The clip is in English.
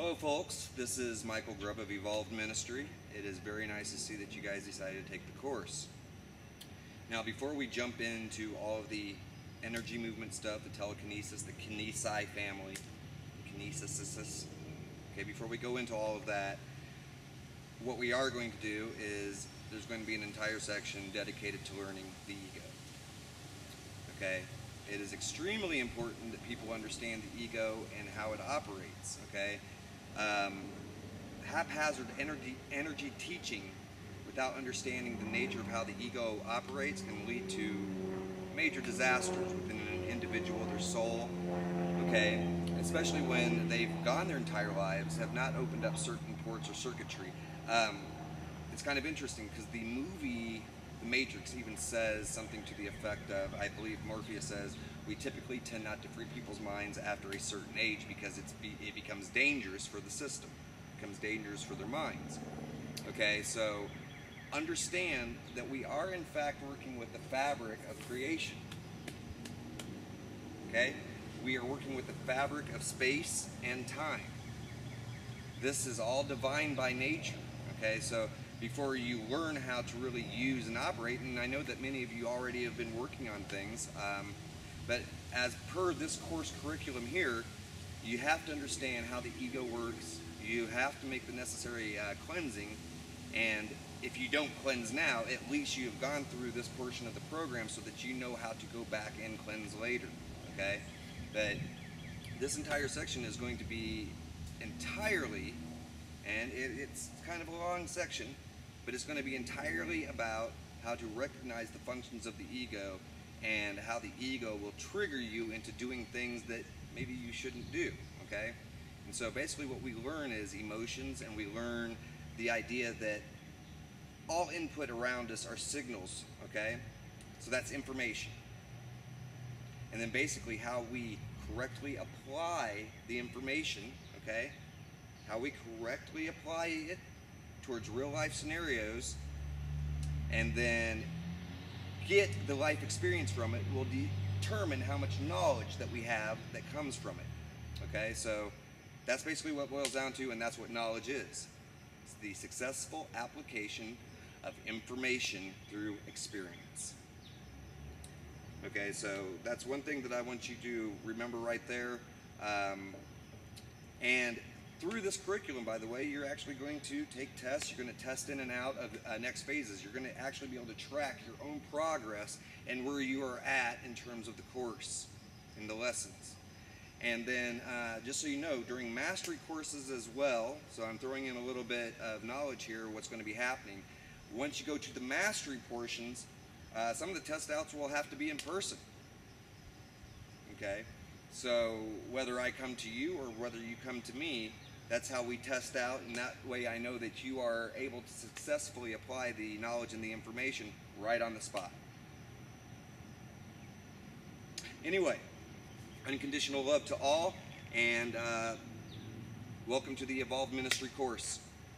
Hello folks, this is Michael Grubb of Evolved Ministry. It is very nice to see that you guys decided to take the course. Now before we jump into all of the energy movement stuff, the telekinesis, the kinesi family, the kinesis, okay, before we go into all of that, what we are going to do is there's going to be an entire section dedicated to learning the ego. Okay? It is extremely important that people understand the ego and how it operates, okay? Haphazard energy teaching without understanding the nature of how the ego operates can lead to major disasters within an individual, their soul, okay? Especially when they've gone their entire lives, have not opened up certain ports or circuitry. It's kind of interesting because the movie The Matrix even says something to the effect of, I believe Morpheus says, we typically tend not to free people's minds after a certain age because it becomes dangerous for the system, it becomes dangerous for their minds. Okay, so understand that we are in fact working with the fabric of creation. Okay, we are working with the fabric of space and time. This is all divine by nature. Okay, so before you learn how to really use and operate, and I know that many of you already have been working on things, but as per this course curriculum here, you have to understand how the ego works. You have to make the necessary cleansing, and if you don't cleanse now, at least you have gone through this portion of the program so that you know how to go back and cleanse later. Okay, but this entire section is going to be entirely, and it's kind of a long section, but it's going to be entirely about how to recognize the functions of the ego and how the ego will trigger you into doing things that maybe you shouldn't do, okay? And so basically what we learn is emotions, and we learn the idea that all input around us are signals, okay? So that's information. And then basically how we correctly apply the information, okay? How we correctly apply it towards real life scenarios and then get the life experience from it will determine how much knowledge that we have that comes from it. Okay, so that's basically what it boils down to, and that's what knowledge is. It's the successful application of information through experience. Okay, so that's one thing that I want you to remember right there. And through this curriculum, by the way, you're actually going to take tests. You're going to test in and out of next phases. You're going to actually be able to track your own progress and where you are at in terms of the course and the lessons. And then, just so you know, during mastery courses as well, so I'm throwing in a little bit of knowledge here, what's going to be happening. Once you go to the mastery portions, some of the test outs will have to be in person. Okay? So whether I come to you or whether you come to me, that's how we test out, and that way I know that you are able to successfully apply the knowledge and the information right on the spot. Anyway, unconditional love to all, and welcome to the Evolved Ministry course.